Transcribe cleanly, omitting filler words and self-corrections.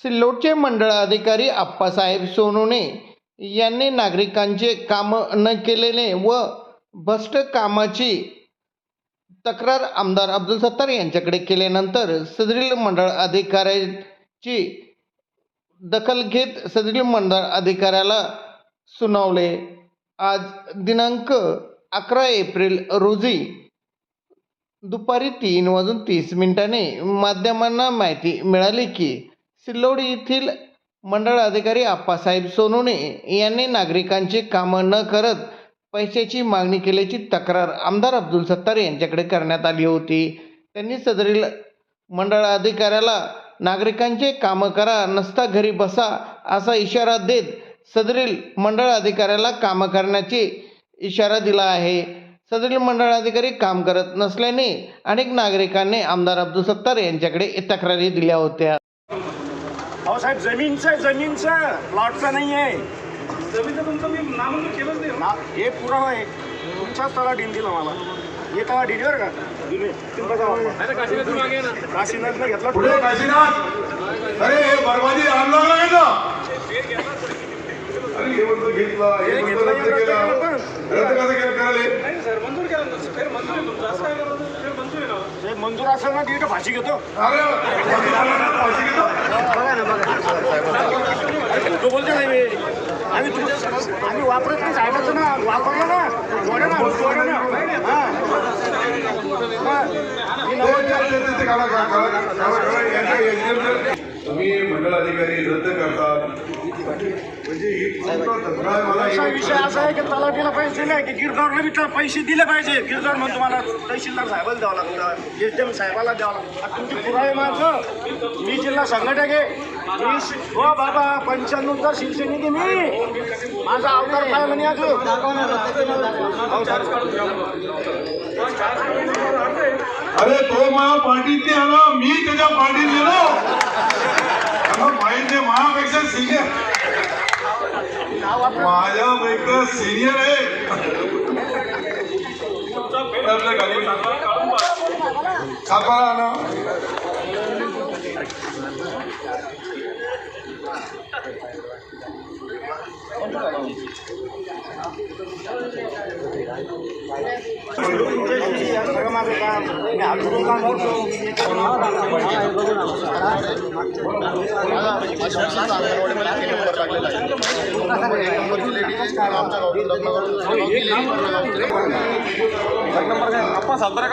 सिल्लोडचे मंडळ अधिकारी आप्पासाहेब सोनवणे यांनी नागरिकांचे काम न केलेले व भ्रष्ट कामाची तक्रार आमदार अब्दुल सत्तार यांच्याकडे केल्यानंतर सदरील मंडळ अधिकाऱ्याची दखल घेत सदरील मंडळ अधिकाऱ्याला सुनावले। आज दिनांक 11 एप्रिल रोजी दुपारी 3:30 माध्यमांना माहिती मिळाली की सिल्लोड येथील मंडळ अधिकारी आप्पासाहेब सोनवणे यांनी नागरिकांचे काम न करत पैशाची मागणी केल्याची तक्रार आमदार अब्दुल सत्तार यांच्याकडे करण्यात आली होती। त्यांनी सदरील मंडळ अधिकाऱ्याला नागरिकांचे काम करा नसता घरी बसा असा इशारा देत सदरील मंडळ अधिकाऱ्याला काम करण्याची इशारा दिला आहे। सदरील मंडळ अधिकारी काम करत नसल्याने अनेक नागरिकांनी आमदार अब्दुल सत्तार यांच्याकडे तक्रारी दिल्या होत्या। साहेब जमीनचं प्लॉटचं नाही आहे। जमीन तुमचं मी नामंजूर केलंच नाही ना, हे पुरावा आहे तुमचाच त्याला डील दिला मला। हे त्याला डील बरं का दिले काशीनाथ मागे ना काशीनाथला घेतला पुढे काशीनाथ। अरे हे बरबादी आणला नाही ना। अरे हे म्हणतो घेतला हे म्हणतो रद्द केला रद्द कसं केलं नाही सर मंजूर केलं ना फेर मंजूर आहे तुमचं असं काय करायचं फेर मंजूर आहे ना हे मंजूर असेल ना तिथे फाशी घेतो। अरे फाशी घेतो तो बोलतो नाही मी आम्ही वापरत नाही साहेबाचं ना वापरलं ना जोडा ना हां तुम्ही मंडळ अधिकारी रद्द करतात म्हणजे विषय असा आहे की तलाठीला पैसे दिले की गिरदावरला बी त्याला पैसे दिले पाहिजे। गिरदावर म्हणतो मला तहसीलदार साहेबाला द्यावं लागतं एसडीएम साहेबाला द्यावं लागतं। तुमचे पुरावे माझं मी जिल्हा संघटक आहे हो बाबा 95 शिवसैनिक मी माझा अवतार पाहिला नाही अजून अरे तो माझ्या पार्टीत नाही आला मी त्याच्या पार्टीत गेलो माहिती माझ्यापेक्षा सिनियर माझ्यापेक्षा सिनियर आहे। आपल्या गाडी सातबारा ना अप्पा सातबारा